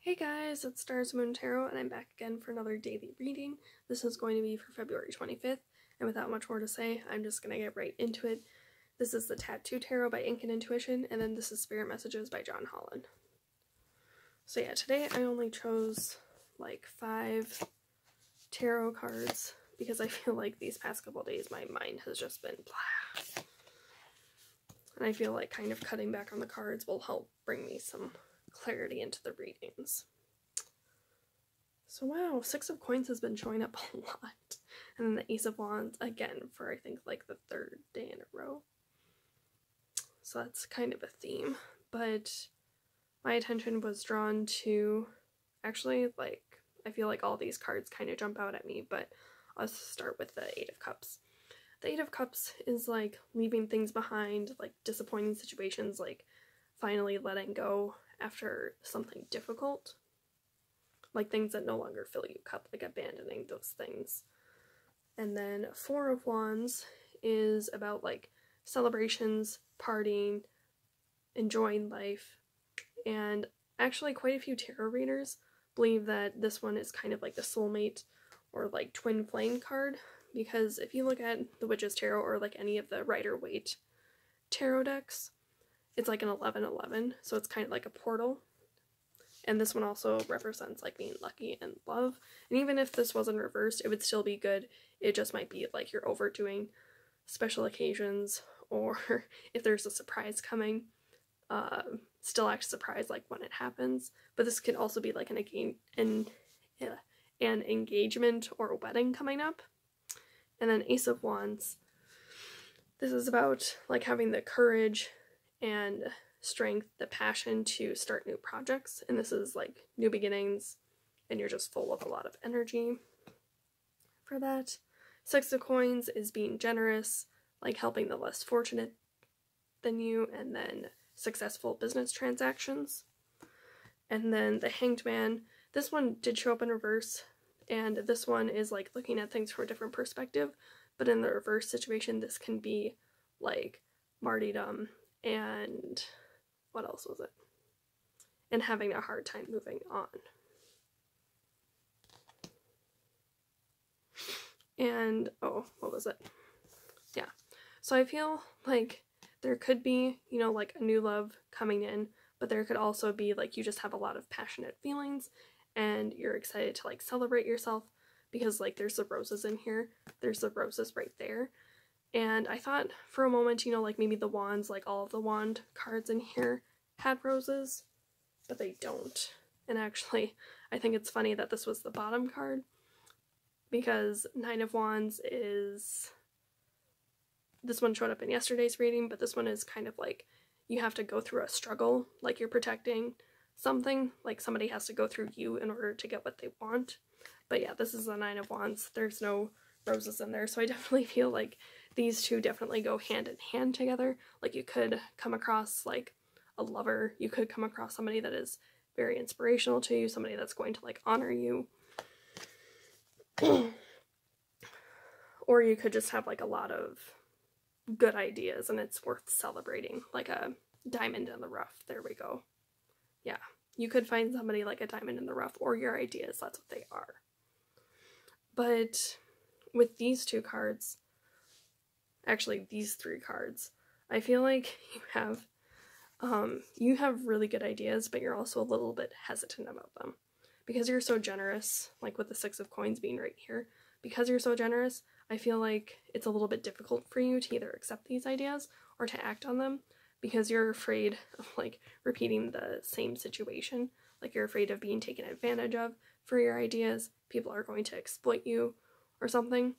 Hey guys, it's Stars Moon Tarot, and I'm back again for another daily reading. This is going to be for February 25th, and without much more to say, I'm just going to get right into it. This is the Tattoo Tarot by Ink and Intuition, and then this is Spirit Messages by John Holland. So yeah, today I only chose like 5 tarot cards, because I feel like these past couple days my mind has just been blah. And I feel like kind of cutting back on the cards will help bring me some clarity into the readings. So wow, 6 of Coins has been showing up a lot. And then the Ace of Wands again for I think like the 3rd day in a row. So that's kind of a theme. But my attention was drawn to, actually, like, I feel like all these cards kind of jump out at me, but I'll start with the 8 of Cups. The 8 of Cups is like leaving things behind, like disappointing situations, like finally letting go after something difficult, like things that no longer fill you cup, like abandoning those things. And then 4 of Wands is about like celebrations, partying, enjoying life, and actually quite a few tarot readers believe that this one is kind of like the soulmate or like twin flame card, because if you look at the Witch's Tarot or like any of the Rider-Waite tarot decks, it's like an 11-11, so it's kind of like a portal. And this one also represents like being lucky and love. And even if this wasn't reversed, it would still be good. It just might be like you're overdoing special occasions, or if there's a surprise coming, still act surprised like when it happens. But this could also be like an engagement or a wedding coming up. And then Ace of Wands, this is about like having the courage and strength, the passion to start new projects, and this is like new beginnings, and you're just full of a lot of energy for that. 6 of Coins is being generous, like helping the less fortunate than you, and then successful business transactions. And then the Hanged Man, this one did show up in reverse, and this one is like looking at things from a different perspective, but in the reverse situation this can be like martyrdom and what else was it? And having a hard time moving on. And, oh, what was it? Yeah. So I feel like there could be, you know, like a new love coming in, but there could also be like you just have a lot of passionate feelings and you're excited to like celebrate yourself, because like there's the roses in here. There's the roses right there. And I thought for a moment, you know, like maybe the wands, like all of the wand cards in here had roses, but they don't. And actually, I think it's funny that this was the bottom card, because 9 of Wands is, this one showed up in yesterday's reading, but this one is kind of like you have to go through a struggle, like you're protecting something, like somebody has to go through you in order to get what they want. But yeah, this is the 9 of Wands. There's no roses in there, so I definitely feel like these two definitely go hand in hand together. Like you could come across like a lover, you could come across somebody that is very inspirational to you, somebody that's going to like honor you. Or you could just have like a lot of good ideas and it's worth celebrating, like a diamond in the rough. There we go. Yeah, you could find somebody like a diamond in the rough, or your ideas, that's what they are. But with these 2 cards, actually these 3 cards, I feel like you have really good ideas, but you're also a little bit hesitant about them. Because you're so generous, like with the 6 of Coins being right here, because you're so generous, I feel like it's a little bit difficult for you to either accept these ideas or to act on them, because you're afraid of like repeating the same situation. Like you're afraid of being taken advantage of for your ideas. People are going to exploit you or something.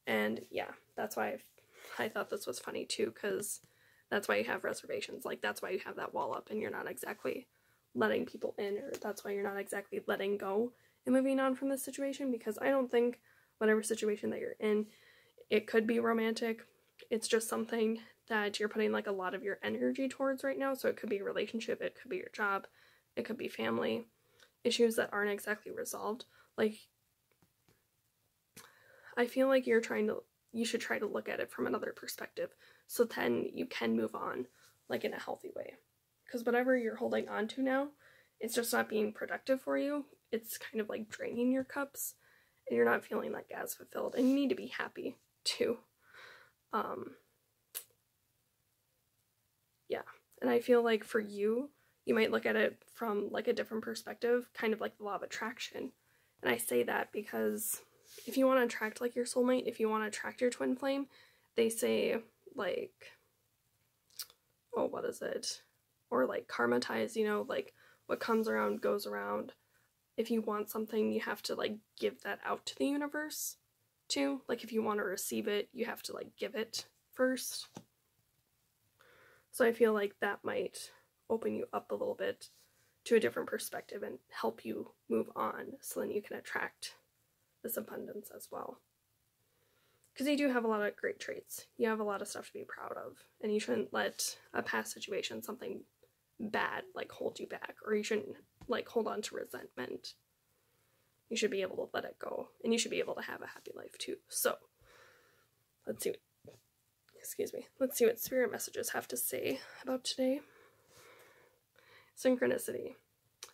And yeah, that's why I thought this was funny too, because that's why you have reservations. Like that's why you have that wall up and you're not exactly letting people in, or that's why you're not exactly letting go and moving on from this situation, because I don't think whatever situation that you're in, it could be romantic. It's just something that you're putting like a lot of your energy towards right now. So it could be a relationship, it could be your job, it could be family issues that aren't exactly resolved. Like I feel like you should try to look at it from another perspective, so then you can move on like in a healthy way. Because whatever you're holding on to now it's just not being productive for you. It's kind of like draining your cups, and you're not feeling like as fulfilled, and you need to be happy too. Yeah, and I feel like for you, you might look at it from like a different perspective, kind of like the law of attraction. And I say that because if you want to attract like your soulmate, if you want to attract your twin flame, they say like, oh, what is it? Or like karma ties, you know, like what comes around goes around. If you want something, you have to like give that out to the universe too. Like if you want to receive it, you have to like give it first. So I feel like that might open you up a little bit to a different perspective and help you move on, so then you can attract this abundance as well. Because you do have a lot of great traits. You have a lot of stuff to be proud of, and you shouldn't let a past situation, something bad, like hold you back, or you shouldn't like hold on to resentment. You should be able to let it go, and you should be able to have a happy life too. So let's see what spirit messages have to say about today. Synchronicity.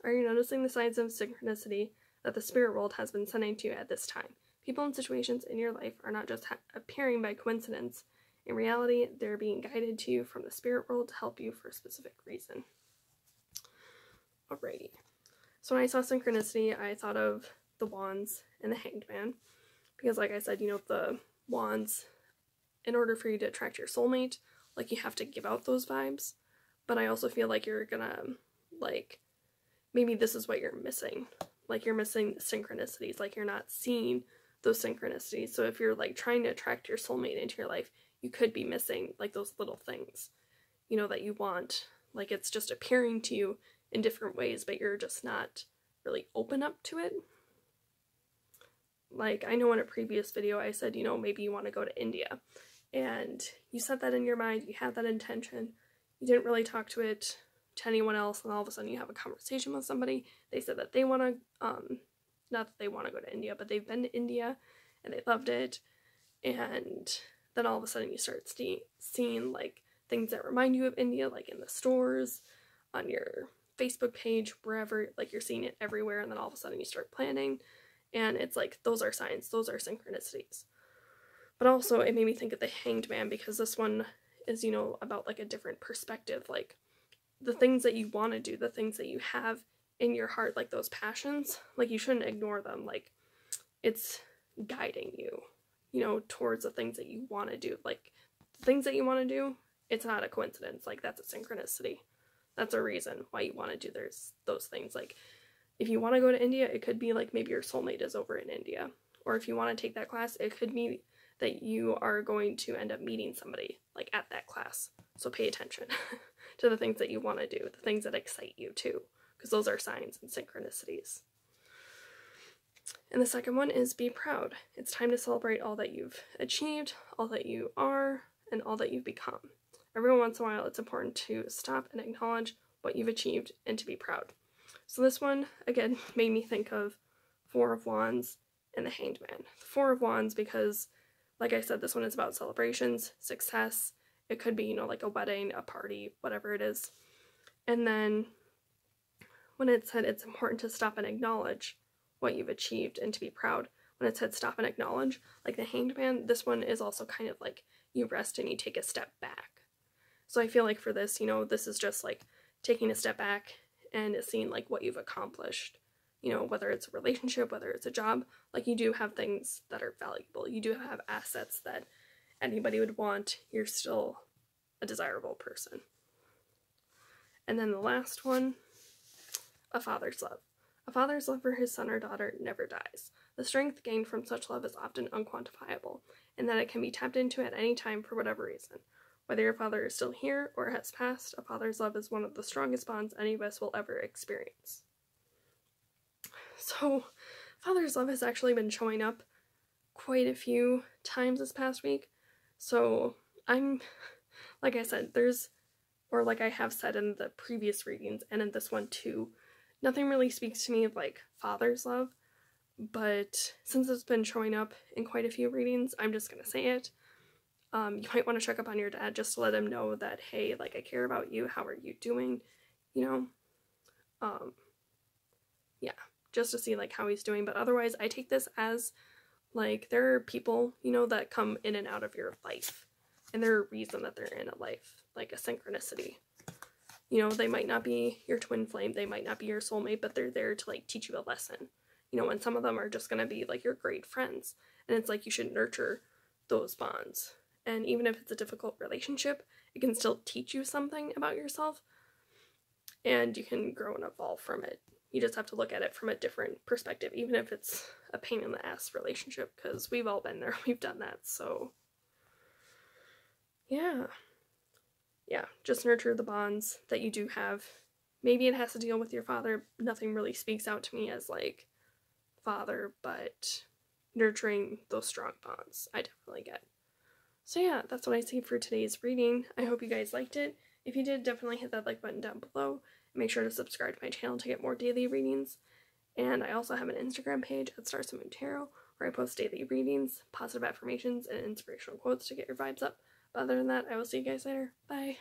Are you noticing the signs of synchronicity that the spirit world has been sending to you at this time? People and situations in your life are not just appearing by coincidence. In reality, they're being guided to you from the spirit world to help you for a specific reason. Alrighty. So when I saw synchronicity, I thought of the wands and the hanged man. Because like I said, you know, the wands, in order for you to attract your soulmate, like you have to give out those vibes. But I also feel like you're gonna, like, maybe this is what you're missing. Like you're missing synchronicities, like you're not seeing those synchronicities. So if you're like trying to attract your soulmate into your life, you could be missing like those little things, you know, that you want. Like it's just appearing to you in different ways, but you're just not really open up to it. Like I know in a previous video I said, you know, maybe you want to go to India, and you set that in your mind, you had that intention, you didn't really talk to it to anyone else, and all of a sudden you have a conversation with somebody. They said that they want to, not that they want to go to India, but they've been to India and they loved it, and then all of a sudden you start seeing like things that remind you of India, like in the stores, on your Facebook page, wherever, like you're seeing it everywhere, and then all of a sudden you start planning, and it's like, those are signs, those are synchronicities. But also it made me think of the hanged man, because this one is, you know, about like a different perspective, like the things that you want to do, the things that you have in your heart, like those passions, like you shouldn't ignore them. Like it's guiding you, you know, towards the things that you want to do. Like the things that you want to do, it's not a coincidence. Like that's a synchronicity. That's a reason why you want to do those things. Like if you want to go to India, it could be like maybe your soulmate is over in India. Or if you want to take that class, it could be that you are going to end up meeting somebody like at that class. So pay attention to the things that you want to do, the things that excite you too, because those are signs and synchronicities. And the second one is be proud. It's time to celebrate all that you've achieved, all that you are, and all that you've become. Every once in a while, it's important to stop and acknowledge what you've achieved and to be proud. So this one, again, made me think of Four of Wands and the Hanged Man. The Four of Wands because, like I said, this one is about celebrations, success. It could be, you know, like a wedding, a party, whatever it is. And then when it said it's important to stop and acknowledge what you've achieved and to be proud, when it said stop and acknowledge, like the Hanged Man, this one is also kind of like you rest and you take a step back. So I feel like for this, you know, this is just like taking a step back and seeing like what you've accomplished. You know, whether it's a relationship, whether it's a job, like you do have things that are valuable. You do have assets that anybody would want. You're still a desirable person. And then the last one, a father's love. A father's love for his son or daughter never dies. The strength gained from such love is often unquantifiable, and that it can be tapped into at any time for whatever reason. Whether your father is still here or has passed, a father's love is one of the strongest bonds any of us will ever experience. So, father's love has actually been showing up quite a few times this past week. So, I'm, like I said, like I have said in the previous readings and in this one too, nothing really speaks to me of like father's love, but since it's been showing up in quite a few readings, I'm just gonna say it. You might want to check up on your dad just to let him know that, hey, like I care about you, how are you doing, you know? just to see like how he's doing. But otherwise, I take this as like there are people, you know, that come in and out of your life, and there are a reason that they're in a life, like a synchronicity. You know, they might not be your twin flame, they might not be your soulmate, but they're there to like teach you a lesson. You know, and some of them are just gonna be like your great friends, and it's like you should nurture those bonds. And even if it's a difficult relationship, it can still teach you something about yourself, and you can grow and evolve from it. You just have to look at it from a different perspective, even if it's a pain in the ass relationship, because we've all been there, we've done that. So yeah, just nurture the bonds that you do have. Maybe it has to deal with your father. Nothing really speaks out to me as like father, but nurturing those strong bonds, I definitely get. So yeah, that's what I see for today's reading. I hope you guys liked it. If you did, definitely hit that like button down below. Make sure to subscribe to my channel to get more daily readings. And I also have an Instagram page at Stars and Moon Tarot, where I post daily readings, positive affirmations, and inspirational quotes to get your vibes up. But other than that, I will see you guys later. Bye.